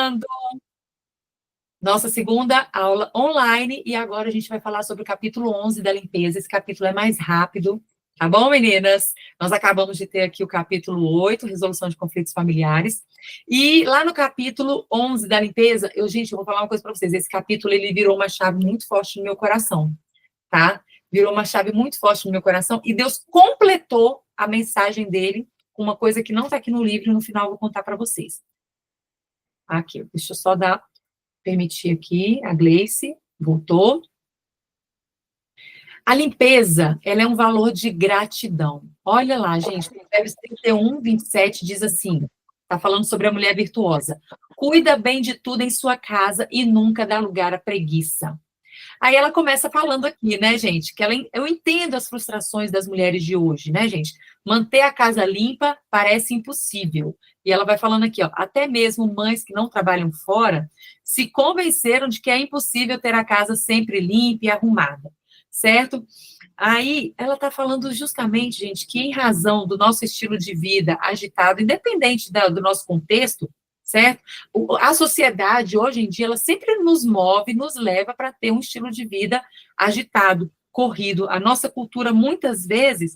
chegando! Nossa segunda aula online, e agora a gente vai falar sobre o capítulo 11 da limpeza. Esse capítulo é mais rápido, tá bom, meninas? Nós acabamos de ter aqui o capítulo 8, resolução de conflitos familiares, e lá no capítulo 11 da limpeza, gente, eu vou falar uma coisa para vocês, esse capítulo, ele virou uma chave muito forte no meu coração, tá? Virou uma chave muito forte no meu coração, e Deus completou a mensagem dele com uma coisa que não está aqui no livro, e no final eu vou contar para vocês. Aqui, deixa eu só permitir aqui, a Gleice, voltou. A limpeza, ela é um valor de gratidão. Olha lá, gente, Provérbios 31, 27 diz assim, está falando sobre a mulher virtuosa. Cuida bem de tudo em sua casa e nunca dá lugar à preguiça. Aí ela começa falando aqui, né, gente, que eu entendo as frustrações das mulheres de hoje, né, gente? Manter a casa limpa parece impossível. E ela vai falando aqui, ó, até mesmo mães que não trabalham fora se convenceram de que é impossível ter a casa sempre limpa e arrumada, certo? Aí ela está falando justamente, gente, que em razão do nosso estilo de vida agitado, independente do nosso contexto, certo? A sociedade, hoje em dia, ela sempre nos move, nos leva para ter um estilo de vida agitado, corrido. A nossa cultura, muitas vezes,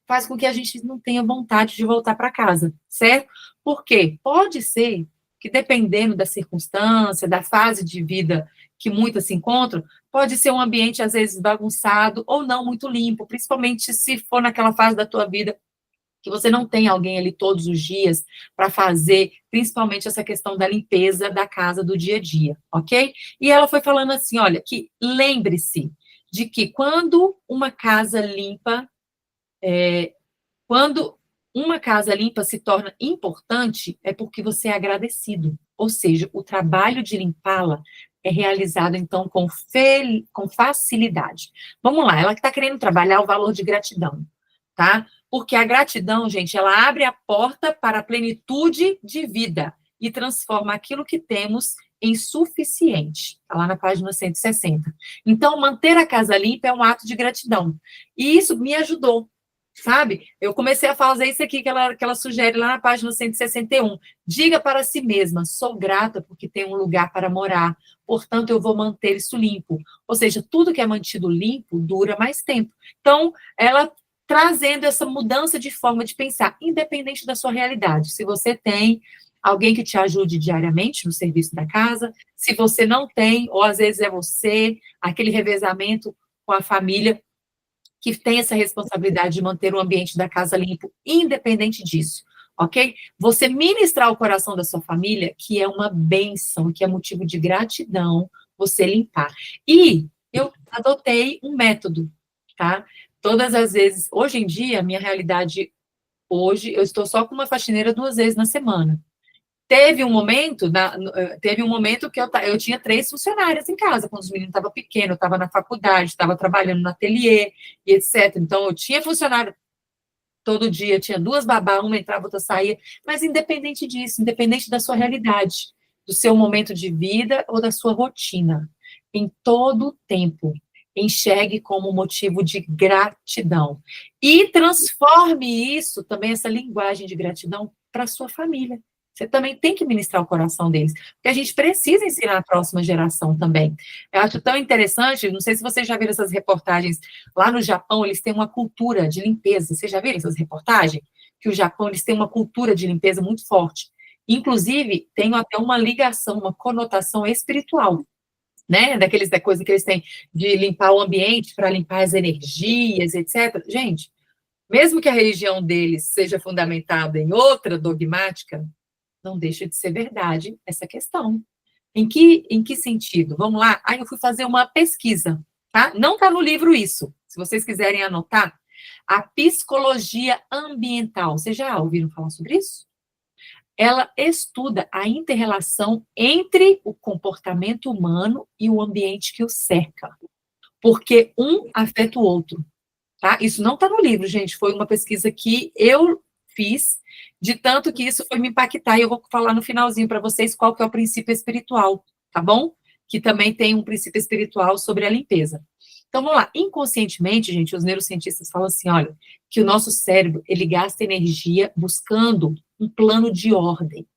faz com que a gente não tenha vontade de voltar para casa, certo? Por quê? Pode ser que, dependendo da circunstância, da fase de vida que muitas se encontram, pode ser um ambiente, às vezes, bagunçado ou não muito limpo, principalmente se for naquela fase da tua vida que você não tem alguém ali todos os dias para fazer, principalmente essa questão da limpeza da casa do dia a dia, ok? E ela foi falando assim, olha, que lembre-se de que quando uma casa limpa se torna importante, é porque você é agradecido. Ou seja, o trabalho de limpá-la é realizado, então, com facilidade. Vamos lá, ela que está querendo trabalhar o valor de gratidão, tá? Porque a gratidão, gente, ela abre a porta para a plenitude de vida e transforma aquilo que temos em suficiente. Está lá na página 160. Então, manter a casa limpa é um ato de gratidão. E isso me ajudou, sabe? Eu comecei a fazer isso aqui que ela sugere lá na página 161. Diga para si mesma, sou grata porque tenho um lugar para morar, portanto, eu vou manter isso limpo. Ou seja, tudo que é mantido limpo dura mais tempo. Então, ela trazendo essa mudança de forma de pensar, independente da sua realidade. Se você tem alguém que te ajude diariamente no serviço da casa, se você não tem, ou às vezes é você, aquele revezamento com a família, que tem essa responsabilidade de manter o ambiente da casa limpo, independente disso, ok? Você ministrar o coração da sua família, que é uma bênção, que é motivo de gratidão, você limpar. E eu adotei um método, tá? Todas as vezes, hoje em dia, a minha realidade, hoje, eu estou só com uma faxineira 2 vezes na semana. Teve um momento que eu tinha 3 funcionárias em casa, quando os meninos estavam pequenos, eu estava na faculdade, estava trabalhando no ateliê, e etc. Então, eu tinha funcionário todo dia, tinha 2 babás, uma entrava, outra saía, mas independente disso, independente da sua realidade, do seu momento de vida ou da sua rotina, em todo o tempo, enxergue como motivo de gratidão. E transforme isso, também essa linguagem de gratidão, para a sua família. Você também tem que ministrar o coração deles, porque a gente precisa ensinar a próxima geração também. Eu acho tão interessante, não sei se vocês já viram essas reportagens, lá no Japão eles têm uma cultura de limpeza, vocês já viram essas reportagens? Que o Japão, eles têm uma cultura de limpeza muito forte. Inclusive, tem até uma ligação, uma conotação espiritual, né? Da coisa que eles têm de limpar o ambiente para limpar as energias, etc. Gente, mesmo que a religião deles seja fundamentada em outra dogmática, não deixa de ser verdade essa questão. Em que sentido? Vamos lá? Aí eu fui fazer uma pesquisa, tá? Não está no livro isso. Se vocês quiserem anotar, a psicologia ambiental. Vocês já ouviram falar sobre isso? Ela estuda a inter-relação entre o comportamento humano e o ambiente que o cerca. Porque um afeta o outro. Tá? Isso não está no livro, gente. Foi uma pesquisa que eu fiz, de tanto que isso foi me impactar, e eu vou falar no finalzinho para vocês qual que é o princípio espiritual, tá bom? Que também tem um princípio espiritual sobre a limpeza. Então, vamos lá. Inconscientemente, gente, os neurocientistas falam assim, olha, que o nosso cérebro, ele gasta energia buscando um plano de ordem.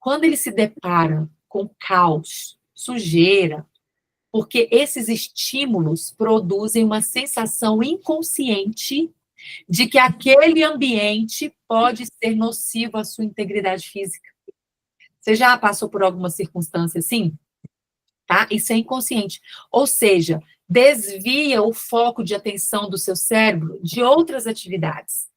Quando ele se depara com caos, sujeira, porque esses estímulos produzem uma sensação inconsciente de que aquele ambiente pode ser nocivo à sua integridade física. Você já passou por alguma circunstância assim? Tá? Isso é inconsciente. Ou seja, desvia o foco de atenção do seu cérebro de outras atividades.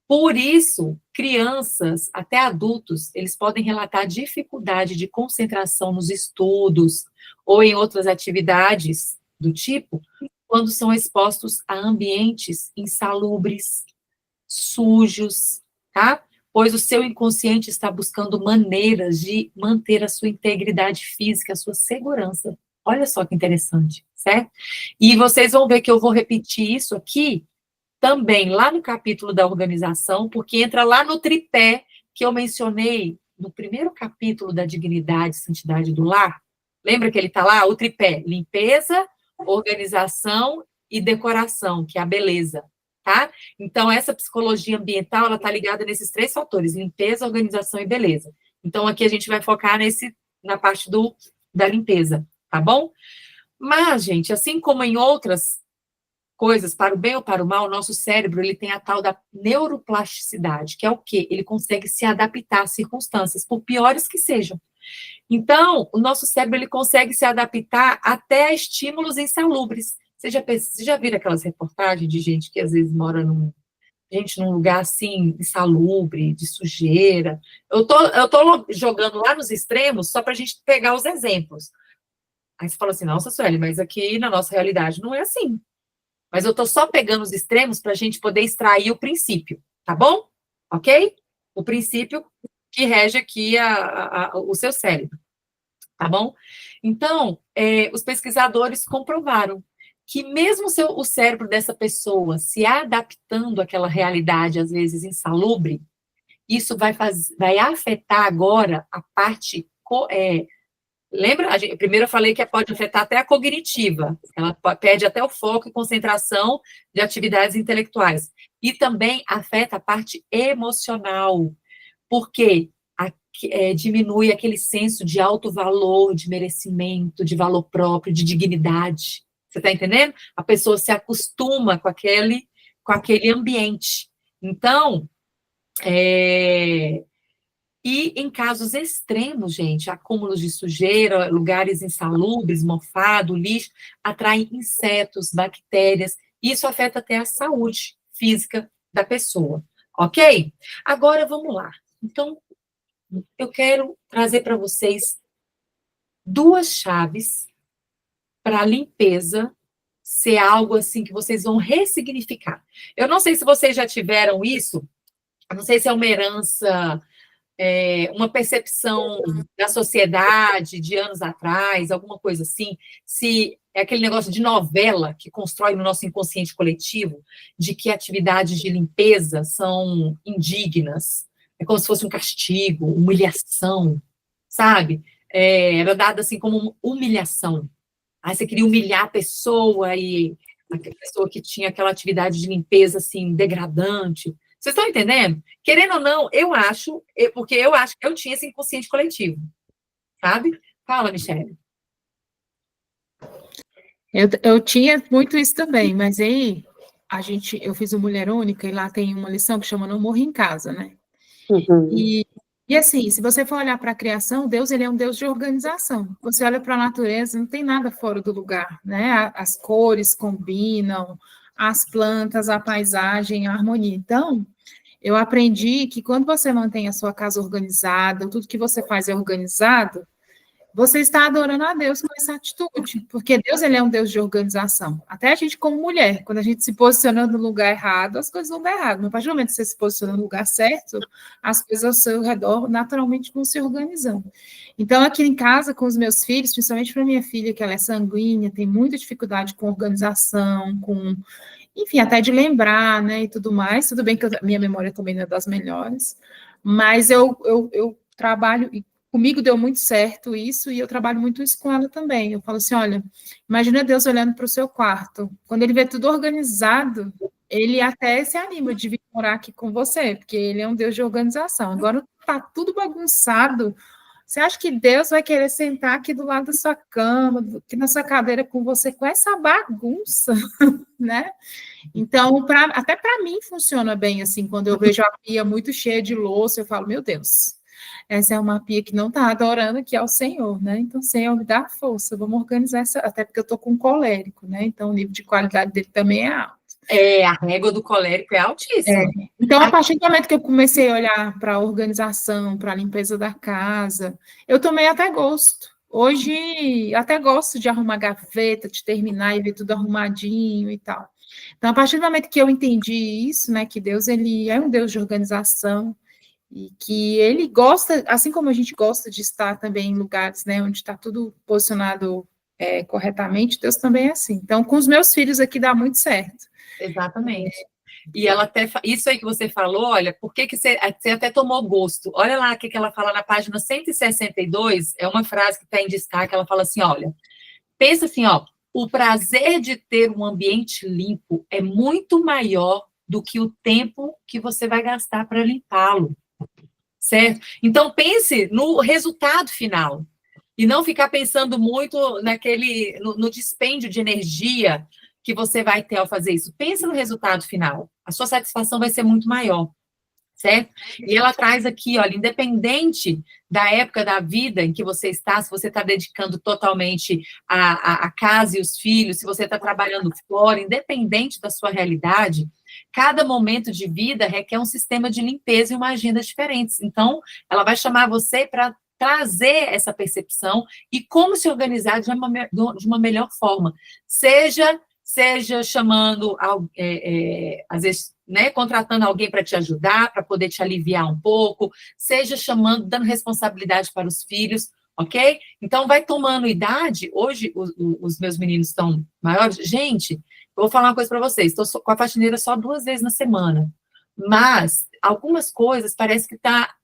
Por isso, crianças, até adultos, eles podem relatar dificuldade de concentração nos estudos ou em outras atividades do tipo, quando são expostos a ambientes insalubres, sujos, tá? Pois o seu inconsciente está buscando maneiras de manter a sua integridade física, a sua segurança. Olha só que interessante, certo? E vocês vão ver que eu vou repetir isso aqui também lá no capítulo da organização, porque entra lá no tripé que eu mencionei no primeiro capítulo da dignidade e santidade do lar. Lembra que ele está lá? O tripé: limpeza, organização e decoração, que é a beleza, tá? Então, essa psicologia ambiental, ela está ligada nesses 3 fatores: limpeza, organização e beleza. Então, aqui a gente vai focar na parte da limpeza, tá bom? Mas, gente, assim como em outras coisas, para o bem ou para o mal, o nosso cérebro, ele tem a tal da neuroplasticidade, que é o quê? Ele consegue se adaptar às circunstâncias, por piores que sejam. Então, o nosso cérebro, ele consegue se adaptar até a estímulos insalubres. Você já viram aquelas reportagens de gente que às vezes mora num lugar assim, insalubre, de sujeira? Eu tô jogando lá nos extremos só para a gente pegar os exemplos. Aí você fala assim: nossa, Sueli, mas aqui na nossa realidade não é assim. Mas eu estou só pegando os extremos para a gente poder extrair o princípio, tá bom? Ok? O princípio que rege aqui o seu cérebro, tá bom? Então, os pesquisadores comprovaram que mesmo o cérebro dessa pessoa se adaptando àquela realidade, às vezes insalubre, isso vai afetar agora a parte lembra? Primeiro eu falei que pode afetar até a cognitiva, ela perde até o foco e concentração de atividades intelectuais. E também afeta a parte emocional, porque diminui aquele senso de alto valor, de merecimento, de valor próprio, de dignidade. Você está entendendo? A pessoa se acostuma com aquele ambiente. Então, e em casos extremos, gente, acúmulos de sujeira, lugares insalubres, mofado, lixo, atraem insetos, bactérias. Isso afeta até a saúde física da pessoa, ok? Agora, vamos lá. Então, eu quero trazer para vocês 2 chaves para a limpeza ser algo assim que vocês vão ressignificar. Eu não sei se vocês já tiveram isso, eu não sei se é uma herança, uma percepção da sociedade de anos atrás, alguma coisa assim, se é aquele negócio de novela que constrói no nosso inconsciente coletivo, de que atividades de limpeza são indignas, é como se fosse um castigo, humilhação, sabe? Era dado assim como humilhação. Aí você queria humilhar a pessoa e a pessoa que tinha aquela atividade de limpeza assim degradante. Vocês estão entendendo? Querendo ou não, porque eu acho que eu tinha esse inconsciente coletivo, sabe? Fala, Michele. Eu tinha muito isso também, mas aí eu fiz o Mulher Única e lá tem uma lição que chama Não Morra em Casa, né? Uhum. E assim, se você for olhar para a criação, Deus, ele é um Deus de organização. Você olha para a natureza, não tem nada fora do lugar, né? As cores combinam, as plantas, a paisagem, a harmonia. Então, eu aprendi que quando você mantém a sua casa organizada, tudo que você faz é organizado, você está adorando a Deus com essa atitude, porque Deus, ele é um Deus de organização. Até a gente como mulher, quando a gente se posiciona no lugar errado, as coisas vão dar errado. Mas a partir do momento que você se posiciona no lugar certo, as coisas ao seu redor naturalmente vão se organizando. Então, aqui em casa, com os meus filhos, principalmente para minha filha, que ela é sanguínea, tem muita dificuldade com organização, enfim, até de lembrar, né, e tudo mais. Tudo bem que minha memória também não é das melhores, mas eu trabalho, e comigo deu muito certo isso, e eu trabalho muito isso com ela também. Eu falo assim, olha, imagina Deus olhando para o seu quarto. Quando ele vê tudo organizado, ele até se anima de vir morar aqui com você, porque ele é um Deus de organização. Agora está tudo bagunçado, Você acha que Deus vai querer sentar aqui do lado da sua cama, aqui na sua cadeira com você, com essa bagunça, né? Então, até para mim funciona bem assim, quando eu vejo a pia muito cheia de louça, eu falo, meu Deus, essa é uma pia que não está adorando aqui ao Senhor, né? Então, Senhor, me dá força, vamos organizar essa, até porque eu estou com um colérico, né? Então, o nível de qualidade dele também é alto. A régua do colérico é altíssima. Então, a partir do momento que eu comecei a olhar para a organização, para a limpeza da casa, eu tomei até gosto. Hoje, até gosto de arrumar gaveta, de terminar e ver tudo arrumadinho e tal. Então, a partir do momento que eu entendi isso, né, que Deus, ele é um Deus de organização, e que ele gosta, assim como a gente gosta de estar também em lugares, né, onde está tudo posicionado corretamente, Deus também é assim. Então, com os meus filhos aqui dá muito certo. Exatamente. E ela até, isso aí que você falou, olha, por que você até tomou gosto? Olha lá o que ela fala na página 162, é uma frase que está em destaque, ela fala assim, olha, pensa assim, ó, o prazer de ter um ambiente limpo é muito maior do que o tempo que você vai gastar para limpá-lo, certo? Então, pense no resultado final, e não ficar pensando muito no dispêndio de energia que você vai ter ao fazer isso. Pensa no resultado final. A sua satisfação vai ser muito maior, certo? E ela traz aqui, olha, independente da época da vida em que você está, se você está dedicando totalmente à casa e os filhos, se você está trabalhando fora, independente da sua realidade, cada momento de vida requer um sistema de limpeza e uma agenda diferentes. Então, ela vai chamar você para trazer essa percepção e como se organizar de uma melhor forma. Seja chamando, às vezes, né, contratando alguém para te ajudar, para poder te aliviar um pouco, seja chamando, dando responsabilidade para os filhos, ok? Então, vai tomando idade. Hoje, os meus meninos estão maiores. Gente, eu vou falar uma coisa para vocês, estou com a faxineira só 2 vezes na semana, mas algumas coisas parece que está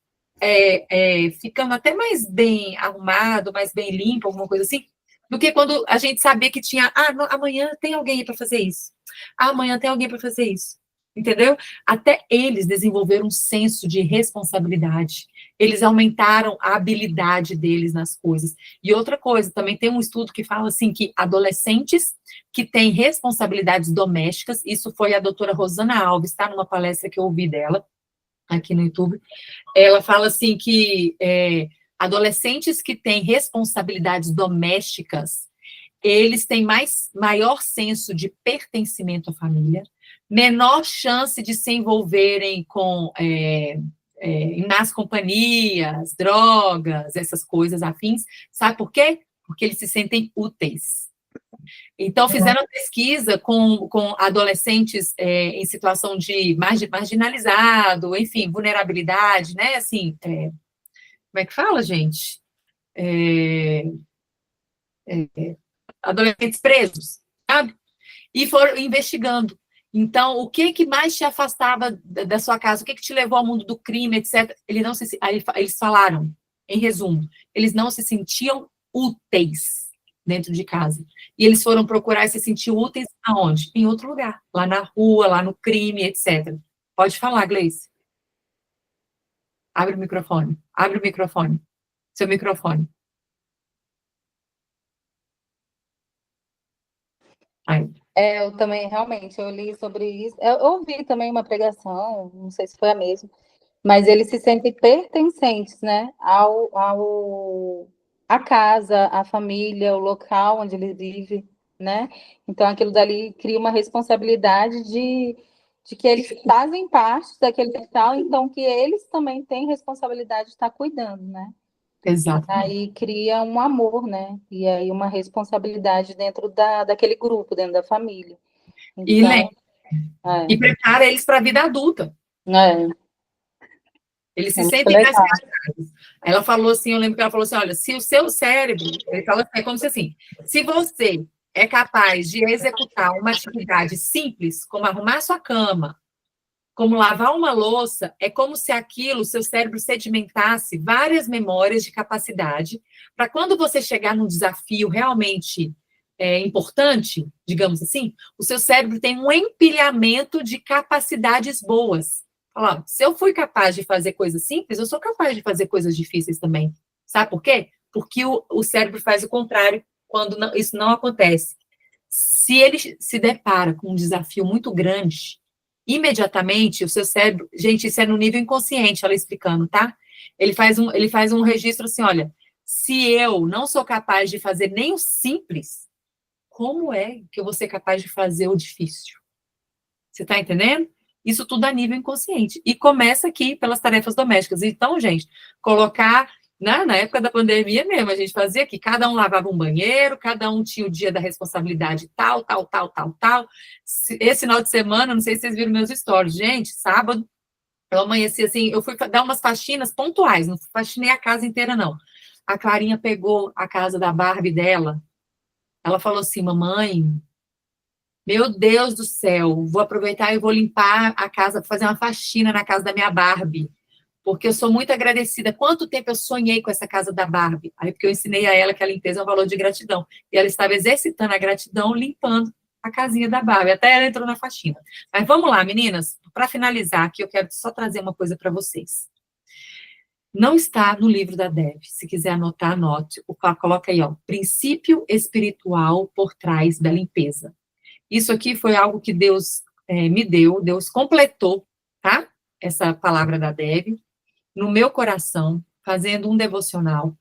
ficando até mais bem arrumado, mais bem limpo, alguma coisa assim, do que quando a gente sabia que tinha, amanhã tem alguém para fazer isso. Amanhã tem alguém para fazer isso. Entendeu? Até eles desenvolveram um senso de responsabilidade. Eles aumentaram a habilidade deles nas coisas. E outra coisa, também tem um estudo que fala assim que adolescentes que têm responsabilidades domésticas, isso foi a doutora Rosana Alves, está numa palestra que eu ouvi dela, aqui no YouTube, ela fala assim que adolescentes que têm responsabilidades domésticas, eles têm maior senso de pertencimento à família, menor chance de se envolverem com nas companhias, drogas, essas coisas afins. Sabe por quê? Porque eles se sentem úteis. Então, fizeram uma pesquisa com adolescentes em situação de marginalizado, enfim, vulnerabilidade, né? Assim, como é que fala, gente? Adolescentes presos, sabe? E foram investigando. Então, o que mais te afastava da sua casa? O que te levou ao mundo do crime, etc. Eles falaram, em resumo, eles não se sentiam úteis dentro de casa. E eles foram procurar se sentir úteis aonde? Em outro lugar. Lá na rua, lá no crime, etc. Pode falar, Gleice. Abre o microfone. Abre o microfone. Seu microfone. Aí. Eu também, realmente, eu li sobre isso. Eu ouvi também uma pregação, não sei se foi a mesma, mas eles se sentem pertencentes, né, à casa, à família, o local onde ele vive, né? Então, aquilo dali cria uma responsabilidade de que eles fazem parte daquele local, então que eles também têm responsabilidade de estar cuidando, né? Exato. Aí cria um amor, né? E aí uma responsabilidade dentro daquele grupo, dentro da família. Então, e prepara eles para a vida adulta. Eles se sentem mais preparados. Ela falou assim, eu lembro que ela falou assim, olha, se o seu cérebro, é como se assim, se você é capaz de executar uma atividade simples, como arrumar sua cama, como lavar uma louça, é como se aquilo, seu cérebro sedimentasse várias memórias de capacidade, para quando você chegar num desafio realmente importante, digamos assim, o seu cérebro tem um empilhamento de capacidades boas. Fala, se eu fui capaz de fazer coisas simples, eu sou capaz de fazer coisas difíceis também. Sabe por quê? Porque o cérebro faz o contrário quando isso não acontece. Se ele se depara com um desafio muito grande, imediatamente o seu cérebro, gente, isso é no nível inconsciente, ela explicando, tá? Ele faz um registro assim, olha, se eu não sou capaz de fazer nem o simples, como é que eu vou ser capaz de fazer o difícil? Você está entendendo? Isso tudo a nível inconsciente. E começa aqui pelas tarefas domésticas. Então, gente, colocar na época da pandemia mesmo, a gente fazia que cada um lavava um banheiro, cada um tinha o dia da responsabilidade tal, tal, tal, tal, tal. Esse final de semana, não sei se vocês viram meus stories, gente, sábado, eu amanheci assim, eu fui dar umas faxinas pontuais, não faxinei a casa inteira, não. A Clarinha pegou a casa da Barbie dela, ela falou assim, mamãe, meu Deus do céu, vou aproveitar e vou limpar a casa, fazer uma faxina na casa da minha Barbie, porque eu sou muito agradecida. Quanto tempo eu sonhei com essa casa da Barbie? Aí, porque eu ensinei a ela que a limpeza é um valor de gratidão. E ela estava exercitando a gratidão, limpando a casinha da Barbie. Até ela entrou na faxina. Mas vamos lá, meninas. Para finalizar aqui, eu quero só trazer uma coisa para vocês. Não está no livro da Dev. Se quiser anotar, anote. Coloca aí, ó. Princípio espiritual por trás da limpeza. Isso aqui foi algo que Deus me deu, Deus completou, tá? Essa palavra da Dev no meu coração, fazendo um devocional.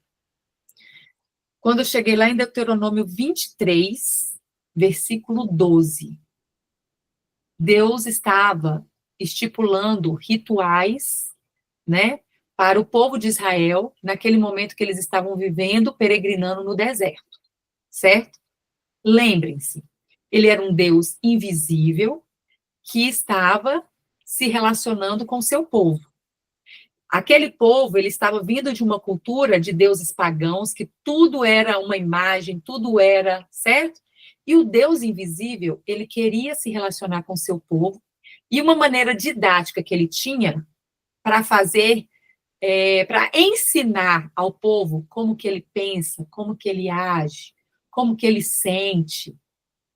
Quando eu cheguei lá em Deuteronômio 23, versículo 12, Deus estava estipulando rituais, né, para o povo de Israel, naquele momento que eles estavam vivendo, peregrinando no deserto, certo? Lembrem-se, ele era um Deus invisível que estava se relacionando com seu povo. Aquele povo, ele estava vindo de uma cultura de deuses pagãos, que tudo era uma imagem, tudo era, certo? E o Deus invisível, ele queria se relacionar com seu povo, e uma maneira didática que ele tinha para fazer, para ensinar ao povo como que ele pensa, como que ele age, como que ele sente,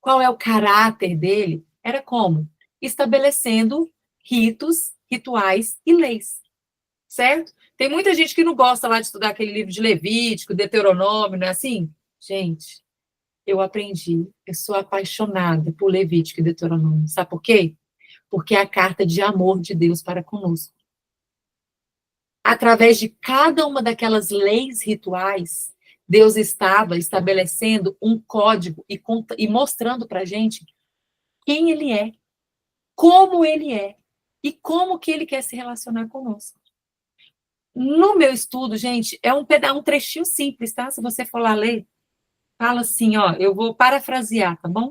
qual é o caráter dele, era como? Estabelecendo ritos, rituais e leis. Certo? Tem muita gente que não gosta lá de estudar aquele livro de Levítico, Deuteronômio, não é assim? Gente, eu aprendi, eu sou apaixonada por Levítico e Deuteronômio. Sabe por quê? Porque é a carta de amor de Deus para conosco. Através de cada uma daquelas leis rituais, Deus estava estabelecendo um código e mostrando para a gente quem Ele é, como Ele é e como que Ele quer se relacionar conosco. No meu estudo, gente, é um trechinho simples, tá? Se você for lá ler, fala assim, ó, eu vou parafrasear, tá bom?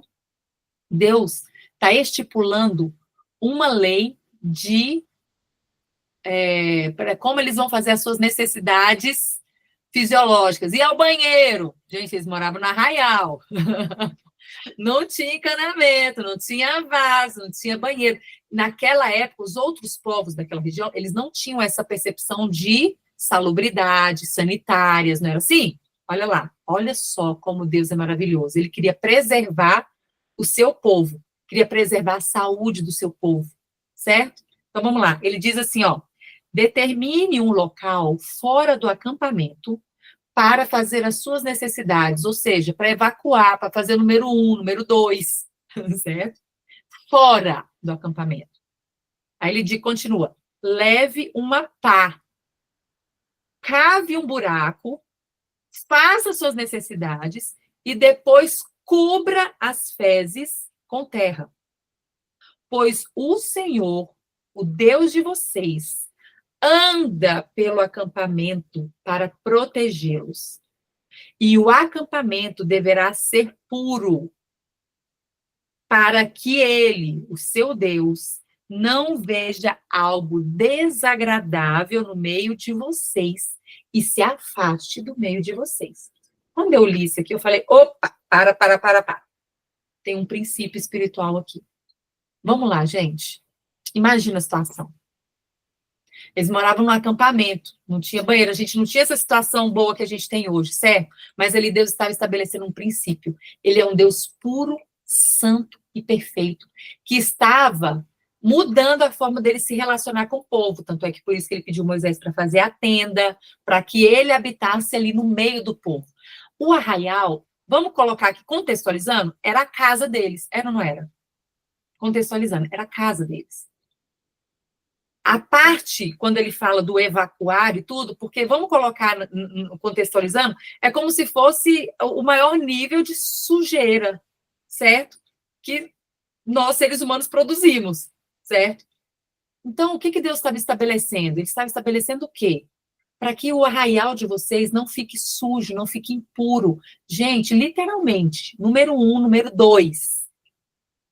Deus está estipulando uma lei de como eles vão fazer as suas necessidades fisiológicas. E ao banheiro? Gente, eles moravam na Arraial. Não tinha encanamento, não tinha vaso, não tinha banheiro. Naquela época, os outros povos daquela região, eles não tinham essa percepção de salubridade, sanitárias, não era assim? Olha lá, olha só como Deus é maravilhoso. Ele queria preservar o seu povo, queria preservar a saúde do seu povo, certo? Então, vamos lá. Ele diz assim, ó, determine um local fora do acampamento para fazer as suas necessidades, ou seja, para evacuar, para fazer número 1, número 2, certo? Fora do acampamento. Aí ele continua, leve uma pá, cave um buraco, faça suas necessidades e depois cubra as fezes com terra. Pois o Senhor, o Deus de vocês, anda pelo acampamento para protegê-los. E o acampamento deverá ser puro, para que ele, o seu Deus, não veja algo desagradável no meio de vocês e se afaste do meio de vocês. Quando eu li isso aqui, eu falei, opa, para. Tem um princípio espiritual aqui. Vamos lá, gente. Imagina a situação. Eles moravam num acampamento, não tinha banheiro, a gente não tinha essa situação boa que a gente tem hoje, certo? Mas ali Deus estava estabelecendo um princípio. Ele é um Deus puro, santo e perfeito, que estava mudando a forma dele se relacionar com o povo. Tanto é que por isso que ele pediu Moisés para fazer a tenda, para que ele habitasse ali no meio do povo. O arraial, vamos colocar aqui, contextualizando, era a casa deles. Era ou não era? Contextualizando, era a casa deles. A parte, quando ele fala do evacuar e tudo, porque vamos colocar, contextualizando, é como se fosse o maior nível de sujeira, certo? Que nós, seres humanos, produzimos, certo? Então, o que Deus estava estabelecendo? Ele estava estabelecendo o quê? Para que o arraial de vocês não fique sujo, não fique impuro. Gente, literalmente, número 1, número 2,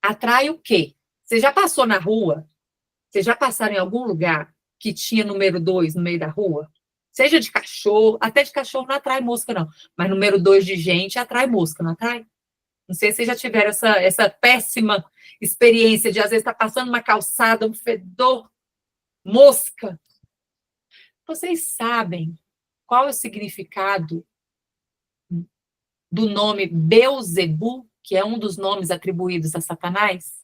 atrai o quê? Você já passou na rua? Vocês já passaram em algum lugar que tinha número 2 no meio da rua? Seja de cachorro, até de cachorro não atrai mosca, não. Mas número 2 de gente atrai mosca, não atrai? Não sei se vocês já tiveram essa péssima experiência de, às vezes, estar passando uma calçada, um fedor, mosca. Vocês sabem qual é o significado do nome Beelzebu, que é um dos nomes atribuídos a Satanás?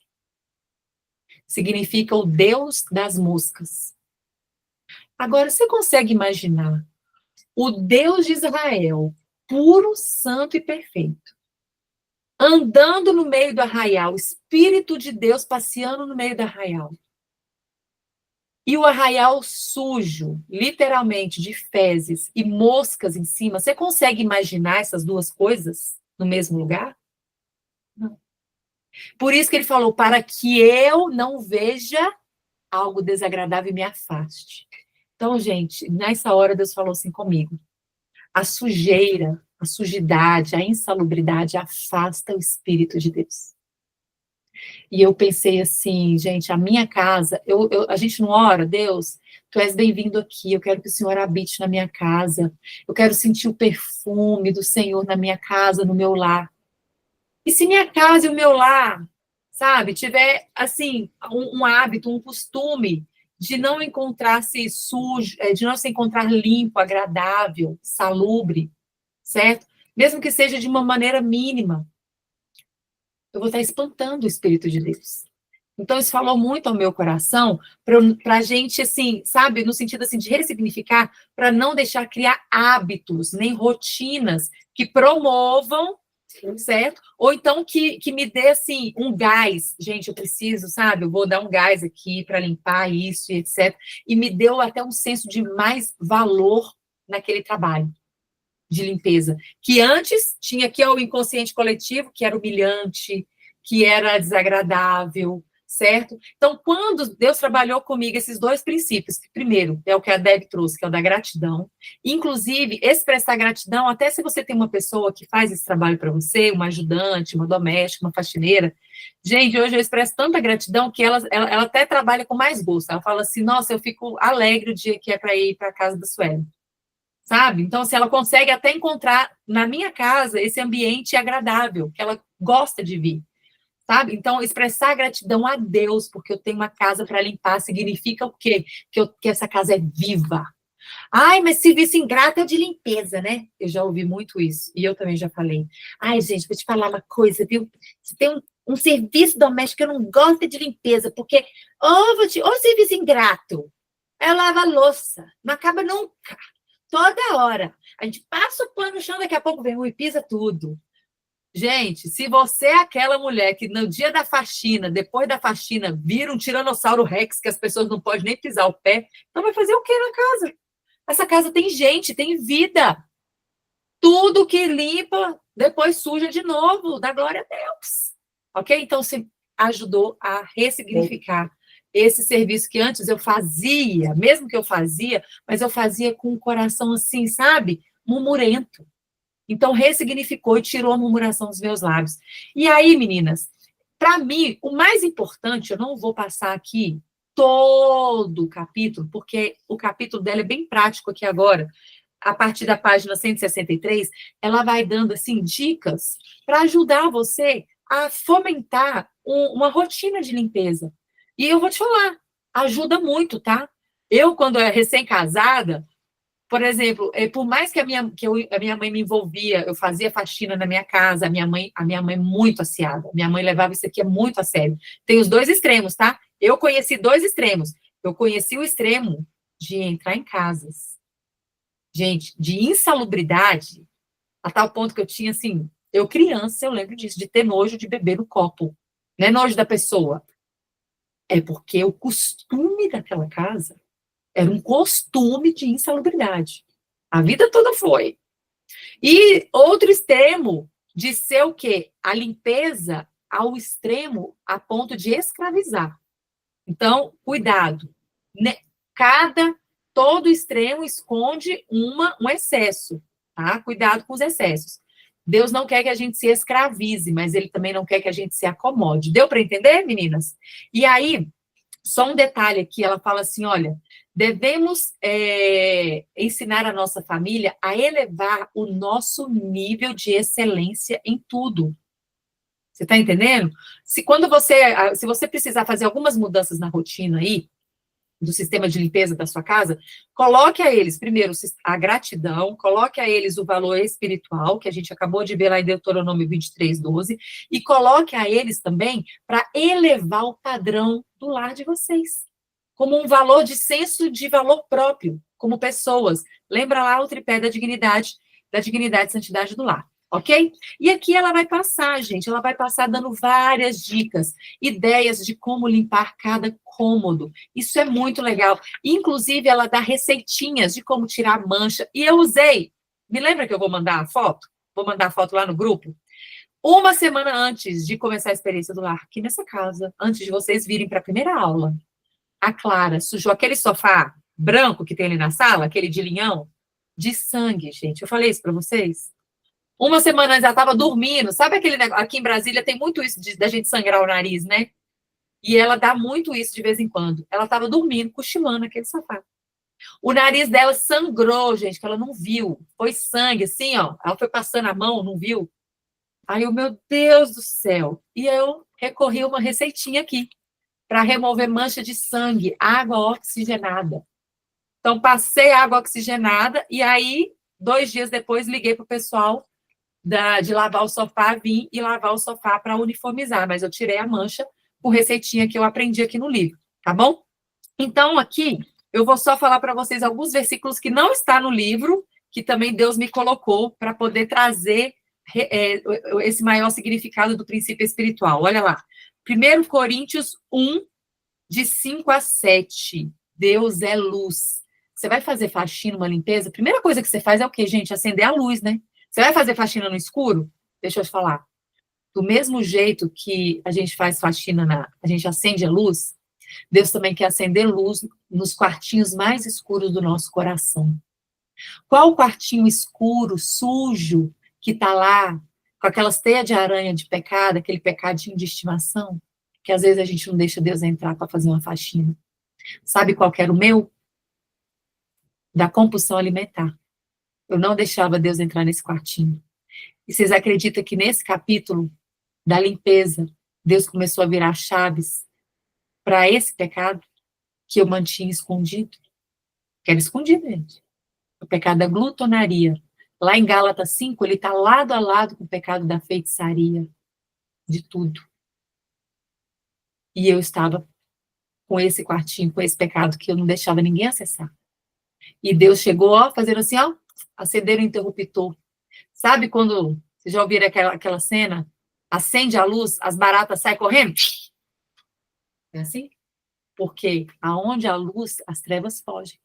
Significa o Deus das moscas. Agora, você consegue imaginar o Deus de Israel, puro, santo e perfeito, andando no meio do arraial, o Espírito de Deus passeando no meio do arraial, e o arraial sujo, literalmente, de fezes e moscas em cima? Você consegue imaginar essas duas coisas no mesmo lugar? Não. Por isso que ele falou, para que eu não veja algo desagradável e me afaste. Então, gente, nessa hora Deus falou assim comigo, a sujeira, a sujidade, a insalubridade afasta o Espírito de Deus. E eu pensei assim, gente, a minha casa, a gente não ora, Deus, tu és bem-vindo aqui, eu quero que o Senhor habite na minha casa, eu quero sentir o perfume do Senhor na minha casa, no meu lar. E se minha casa e o meu lar, sabe, tiver, assim, um hábito, um costume de não encontrar-se sujo, de não se encontrar limpo, agradável, salubre, certo? Mesmo que seja de uma maneira mínima, eu vou estar espantando o Espírito de Deus. Então, isso falou muito ao meu coração, para a gente, assim, sabe, no sentido, assim, de ressignificar, para não deixar criar hábitos, nem rotinas que promovam, certo? Ou então que me dê, assim, um gás. Gente, eu preciso, sabe, eu vou dar um gás aqui para limpar isso e etc. E me deu até um senso de mais valor naquele trabalho de limpeza, que antes tinha aqui o inconsciente coletivo, que era humilhante, que era desagradável, certo? Então, quando Deus trabalhou comigo esses dois princípios, que primeiro é o que a Deb trouxe, que é o da gratidão, inclusive expressar gratidão, até se você tem uma pessoa que faz esse trabalho para você, uma ajudante, uma doméstica, uma faxineira, gente, hoje eu expresso tanta gratidão que ela até trabalha com mais gosto, ela fala assim, nossa, eu fico alegre o dia que é para ir para a casa da Sueli. Sabe? Então, se ela consegue até encontrar na minha casa esse ambiente agradável, que ela gosta de vir, sabe? Então, expressar gratidão a Deus, porque eu tenho uma casa para limpar, significa o quê? Que essa casa é viva. Ai, mas serviço ingrato é de limpeza, né? Eu já ouvi muito isso, e eu também já falei. Ai, gente, vou te falar uma coisa, viu? Se tem um serviço doméstico que eu não gosto de limpeza, porque, ou serviço ingrato, eu lavo a louça, não acaba nunca. Toda hora. A gente passa o pano no chão, daqui a pouco vem e pisa tudo. Gente, se você é aquela mulher que no dia da faxina, depois da faxina, vira um tiranossauro rex que as pessoas não podem nem pisar o pé, então vai fazer o quê na casa? Essa casa tem gente, tem vida. Tudo que limpa, depois suja de novo. Dá glória a Deus. Ok? Então, você ajudou a ressignificar esse serviço que antes eu fazia, mesmo que eu fazia, mas eu fazia com o coração assim, sabe? Murmurento. Então, ressignificou e tirou a murmuração dos meus lábios. E aí, meninas, para mim, o mais importante, eu não vou passar aqui todo o capítulo, porque o capítulo dela é bem prático aqui agora. A partir da página 163, ela vai dando, assim, dicas para ajudar você a fomentar uma rotina de limpeza. E eu vou te falar, ajuda muito, tá? Eu, quando era recém-casada, por exemplo, por mais que a minha mãe me envolvia, eu fazia faxina na minha casa, a minha mãe muito aciada, minha mãe levava isso aqui muito a sério. Tem os dois extremos, tá? Eu conheci dois extremos. Eu conheci o extremo de entrar em casas. Gente, de insalubridade, a tal ponto que eu tinha, assim, eu criança, eu lembro disso, de ter nojo de beber no copo. Não é nojo da pessoa. É porque o costume daquela casa era um costume de insalubridade. A vida toda foi. E outro extremo de ser o quê? A limpeza ao extremo a ponto de escravizar. Então, cuidado. Né? Todo extremo esconde um excesso, tá? Cuidado com os excessos. Deus não quer que a gente se escravize, mas ele também não quer que a gente se acomode. Deu para entender, meninas? E aí, só um detalhe aqui, ela fala assim, olha, devemos ensinar a nossa família a elevar o nosso nível de excelência em tudo. Você está entendendo? Se você precisar fazer algumas mudanças na rotina aí, do sistema de limpeza da sua casa, coloque a eles, primeiro, a gratidão, coloque a eles o valor espiritual, que a gente acabou de ver lá em Deuteronômio 23:12, e coloque a eles também para elevar o padrão do lar de vocês, como um valor de senso de valor próprio, como pessoas. Lembra lá o tripé da dignidade e santidade do lar. Ok? E aqui ela vai passar, gente, ela vai passar dando várias dicas, ideias de como limpar cada cômodo. Isso é muito legal. Inclusive, ela dá receitinhas de como tirar mancha. E eu usei. Me lembra que eu vou mandar a foto? Vou mandar a foto lá no grupo. Uma semana antes de começar a experiência do lar, aqui nessa casa, antes de vocês virem para a primeira aula, a Clara sujou aquele sofá branco que tem ali na sala, aquele de linhão, de sangue, gente. Eu falei isso para vocês? Uma semana antes ela estava dormindo. Sabe aquele negócio? Aqui em Brasília tem muito isso da gente sangrar o nariz, né? E ela dá muito isso de vez em quando. Ela estava dormindo, cochilando aquele sofá. O nariz dela sangrou, gente, que ela não viu. Foi sangue, assim, ó. Ela foi passando a mão, não viu. Aí eu, meu Deus do céu. E eu recorri a uma receitinha aqui para remover mancha de sangue, água oxigenada. Então, passei água oxigenada e aí, 2 dias depois, liguei para o pessoal de lavar o sofá, vim e lavar o sofá para uniformizar, mas eu tirei a mancha com receitinha que eu aprendi aqui no livro, tá bom? Então, aqui, eu vou só falar para vocês alguns versículos que não está no livro, que também Deus me colocou para poder trazer esse maior significado do princípio espiritual. Olha lá. 1 Coríntios 1, de 5 a 7. Deus é luz. Você vai fazer faxina, uma limpeza, a primeira coisa que você faz é o quê, gente? Acender a luz, né? Você vai fazer faxina no escuro? Deixa eu te falar. Do mesmo jeito que a gente faz faxina, a gente acende a luz, Deus também quer acender luz nos quartinhos mais escuros do nosso coração. Qual o quartinho escuro, sujo, que está lá, com aquelas teias de aranha de pecado, aquele pecadinho de estimação, que às vezes a gente não deixa Deus entrar para fazer uma faxina? Sabe qual que era o meu? Da compulsão alimentar. Eu não deixava Deus entrar nesse quartinho. E vocês acreditam que nesse capítulo da limpeza, Deus começou a virar chaves para esse pecado que eu mantinha escondido? Que era escondido, gente. O pecado da glutonaria. Lá em Gálatas 5, ele está lado a lado com o pecado da feitiçaria, de tudo. E eu estava com esse quartinho, com esse pecado que eu não deixava ninguém acessar. E Deus chegou, ó, fazendo assim, ó, acender o interruptor. Sabe quando, vocês já ouviram aquela cena? Acende a luz, as baratas saem correndo? É assim? Porque aonde há luz, as trevas fogem.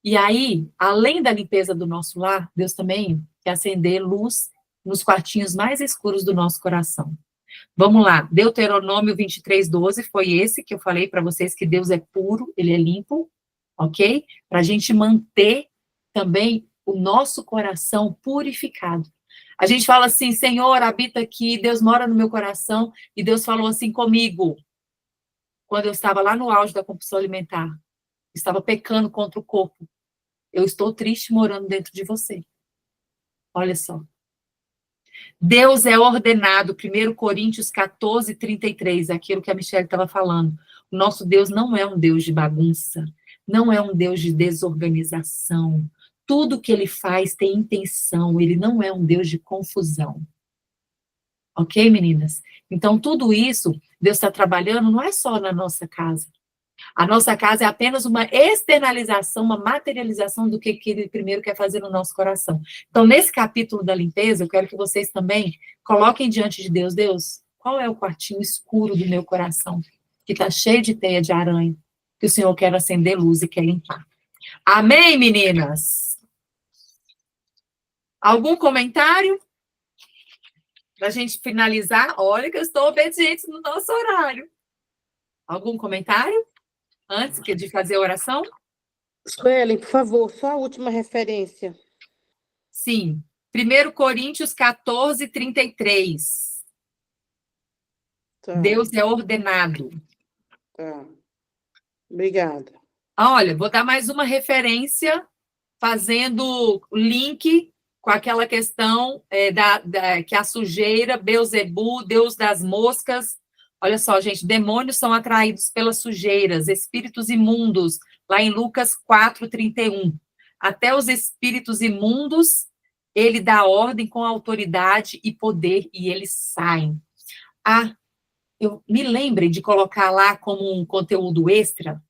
E aí, além da limpeza do nosso lar, Deus também quer acender luz nos quartinhos mais escuros do nosso coração. Vamos lá, Deuteronômio 23:12 foi esse que eu falei para vocês, que Deus é puro, ele é limpo, ok? Para a gente manter também o nosso coração purificado. A gente fala assim, Senhor, habita aqui, Deus mora no meu coração, e Deus falou assim comigo, quando eu estava lá no auge da compulsão alimentar, estava pecando contra o corpo. Eu estou triste morando dentro de você. Olha só. Deus é ordenado, 1 Coríntios 14:33, aquilo que a Michelle estava falando. O nosso Deus não é um Deus de bagunça, não é um Deus de desorganização. Tudo que ele faz tem intenção, ele não é um Deus de confusão. Ok, meninas? Então, tudo isso, Deus está trabalhando, não é só na nossa casa. A nossa casa é apenas uma externalização, uma materialização do que ele primeiro quer fazer no nosso coração. Então, nesse capítulo da limpeza, eu quero que vocês também coloquem diante de Deus, Deus, qual é o quartinho escuro do meu coração, que está cheio de teia de aranha, que o Senhor quer acender luz e quer limpar. Amém, meninas? Algum comentário? Para a gente finalizar, olha que eu estou obediente no nosso horário. Algum comentário? Antes de fazer a oração? Suelen, por favor, só a última referência. Sim. 1 Coríntios 14, 33. Tá, Deus é ordenado. tá. Obrigada. Olha, vou dar mais uma referência, fazendo link com aquela questão que a sujeira, Beelzebu, Deus das moscas. Olha só, gente, demônios são atraídos pelas sujeiras, espíritos imundos, lá em Lucas 4, 31. Até os espíritos imundos, ele dá ordem com autoridade e poder, e eles saem. Eu me lembrem de colocar lá como um conteúdo extra,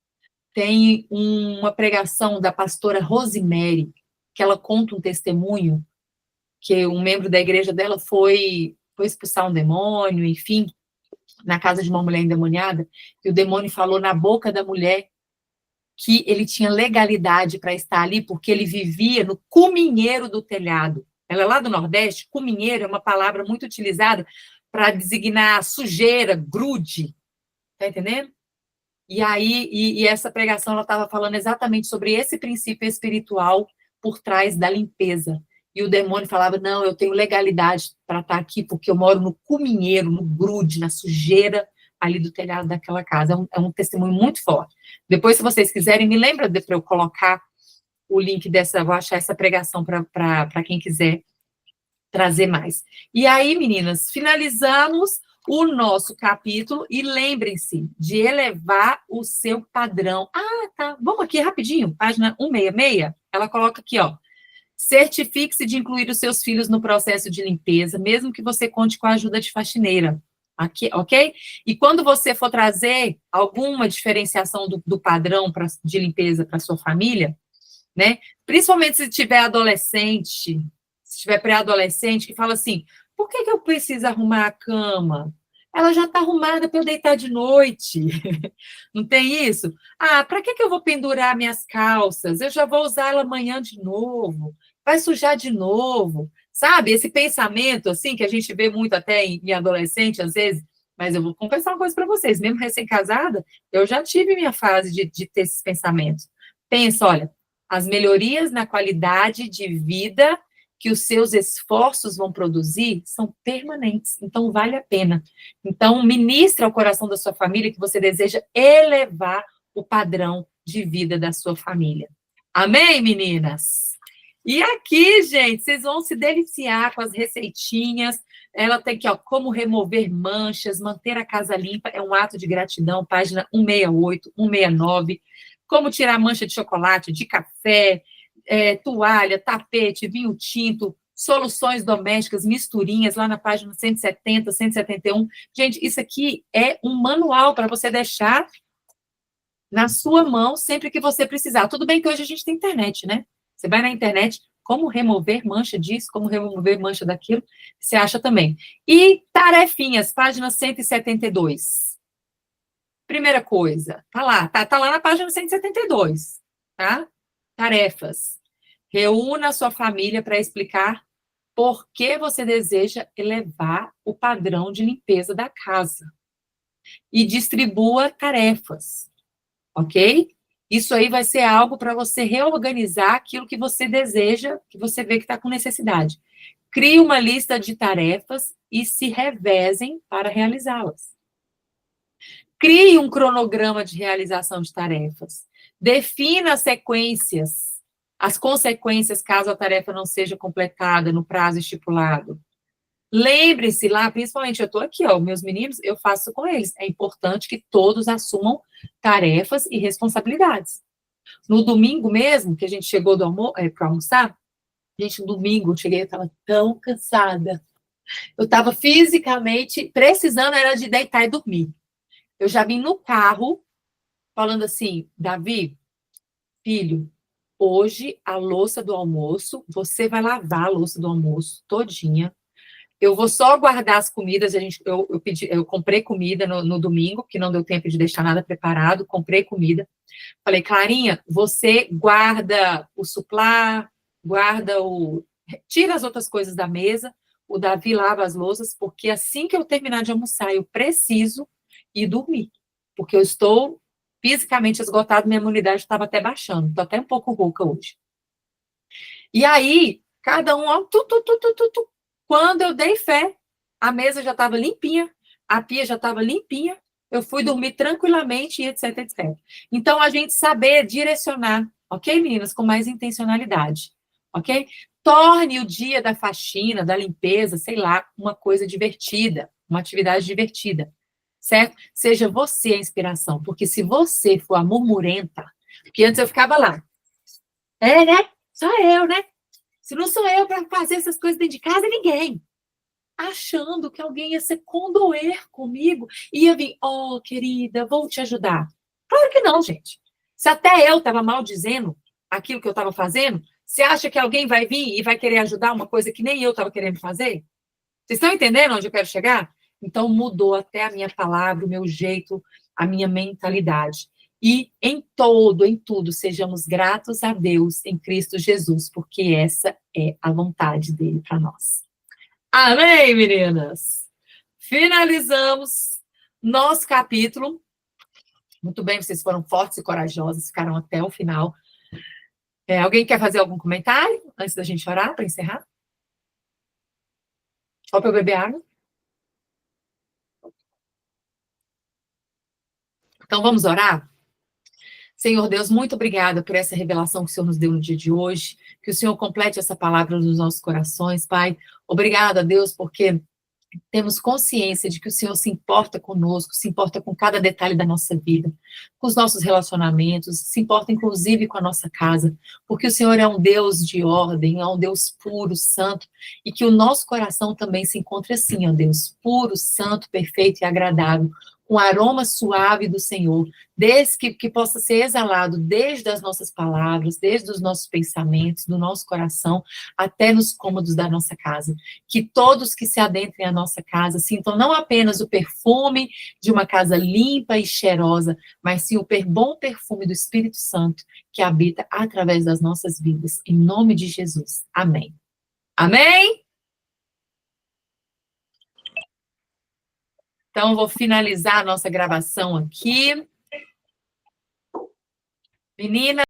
tem uma pregação da pastora Rosemary, que ela conta um testemunho, que um membro da igreja dela foi expulsar um demônio, enfim, na casa de uma mulher endemoniada, e o demônio falou na boca da mulher que ele tinha legalidade para estar ali, porque ele vivia no cuminheiro do telhado. Ela é lá do Nordeste, cuminheiro é uma palavra muito utilizada para designar sujeira, grude, tá entendendo? E aí, essa pregação, ela estava falando exatamente sobre esse princípio espiritual por trás da limpeza. E o demônio falava, não, eu tenho legalidade para estar aqui, porque eu moro no cuminheiro, no grude, na sujeira ali do telhado daquela casa. É um testemunho muito forte. Depois, se vocês quiserem, me lembra para eu colocar o link dessa, vou achar essa pregação para quem quiser trazer mais. E aí, meninas, finalizamos o nosso capítulo e lembrem-se de elevar o seu padrão. Ah, tá. Vamos aqui rapidinho, página 166. Ela coloca aqui, ó. Certifique-se de incluir os seus filhos no processo de limpeza, mesmo que você conte com a ajuda de faxineira. Aqui, ok? E quando você for trazer alguma diferenciação do padrão de limpeza para sua família, né? Principalmente se tiver adolescente, se tiver pré-adolescente, que fala assim, por que eu preciso arrumar a cama? Ela já está arrumada para eu deitar de noite. Não tem isso? Ah, para que eu vou pendurar minhas calças? Eu já vou usar ela amanhã de novo. Vai sujar de novo. Sabe? Esse pensamento, assim, que a gente vê muito até em adolescente, às vezes. Mas eu vou confessar uma coisa para vocês. Mesmo recém-casada, eu já tive minha fase de ter esses pensamentos. Pensa, olha, as melhorias na qualidade de vida que os seus esforços vão produzir são permanentes, então vale a pena. Então, ministra ao coração da sua família que você deseja elevar o padrão de vida da sua família. Amém, meninas? E aqui, gente, vocês vão se deliciar com as receitinhas. Ela tem aqui, ó, como remover manchas, manter a casa limpa, é um ato de gratidão, página 168, 169. Como tirar mancha de chocolate, de café, toalha, tapete, vinho tinto, soluções domésticas, misturinhas, lá na página 170, 171. Gente, isso aqui é um manual para você deixar na sua mão sempre que você precisar. Tudo bem que hoje a gente tem internet, né? Você vai na internet, como remover mancha disso, como remover mancha daquilo, você acha também. E tarefinhas, página 172. Primeira coisa, tá lá na página 172, tá? Tarefas. Reúna a sua família para explicar por que você deseja elevar o padrão de limpeza da casa. E distribua tarefas, ok? Isso aí vai ser algo para você reorganizar aquilo que você deseja, que você vê que está com necessidade. Crie uma lista de tarefas e se revezem para realizá-las. Crie um cronograma de realização de tarefas. Defina as sequências, as consequências caso a tarefa não seja completada no prazo estipulado. Lembre-se lá, principalmente, eu estou aqui, ó, meus meninos, eu faço com eles. É importante que todos assumam tarefas e responsabilidades. No domingo mesmo, que a gente chegou para almoçar, gente, no domingo eu cheguei, eu estava tão cansada. Eu estava fisicamente precisando, era de deitar e dormir. Eu já vim no carro falando assim, Davi, filho, hoje a louça do almoço, você vai lavar a louça do almoço todinha. Eu vou só guardar as comidas. Eu comprei comida no domingo, que não deu tempo de deixar nada preparado. Comprei comida. Falei, Clarinha, você guarda o suplá, tira as outras coisas da mesa. O Davi lava as louças, porque assim que eu terminar de almoçar, eu preciso ir dormir, porque eu estou fisicamente esgotado, minha imunidade estava até baixando, estou até um pouco rouca hoje. E aí, cada um, ó, tu. Quando eu dei fé, a mesa já estava limpinha, a pia já estava limpinha, eu fui dormir tranquilamente, e etc, etc. Então, a gente saber direcionar, ok, meninas, com mais intencionalidade, ok? Torne o dia da faxina, da limpeza, sei lá, uma coisa divertida, uma atividade divertida, certo? Seja você a inspiração, porque se você for a murmurenta, porque antes eu ficava lá, né? Só eu, né? Se não sou eu para fazer essas coisas dentro de casa, ninguém. Achando que alguém ia se condoer comigo, ia vir, oh, querida, vou te ajudar. Claro que não, gente. Se até eu estava mal dizendo aquilo que eu estava fazendo, você acha que alguém vai vir e vai querer ajudar uma coisa que nem eu estava querendo fazer? Vocês estão entendendo onde eu quero chegar? Então, mudou até a minha palavra, o meu jeito, a minha mentalidade. E em tudo, sejamos gratos a Deus em Cristo Jesus, porque essa é a vontade dele para nós. Amém, meninas? Finalizamos nosso capítulo. Muito bem, vocês foram fortes e corajosas, ficaram até o final. Alguém quer fazer algum comentário antes da gente orar para encerrar? Só para eu beber água? Então, vamos orar? Senhor Deus, muito obrigada por essa revelação que o Senhor nos deu no dia de hoje, que o Senhor complete essa palavra nos nossos corações, Pai. Obrigada, Deus, porque temos consciência de que o Senhor se importa conosco, se importa com cada detalhe da nossa vida, com os nossos relacionamentos, se importa inclusive com a nossa casa, porque o Senhor é um Deus de ordem, é um Deus puro, santo, e que o nosso coração também se encontre assim, ó Deus, puro, santo, perfeito e agradável, com o aroma suave do Senhor, desde que possa ser exalado desde as nossas palavras, desde os nossos pensamentos, do nosso coração, até nos cômodos da nossa casa. Que todos que se adentrem à nossa casa sintam não apenas o perfume de uma casa limpa e cheirosa, mas sim o bom perfume do Espírito Santo que habita através das nossas vidas. Em nome de Jesus. Amém. Amém? Então, vou finalizar a nossa gravação aqui. Meninas,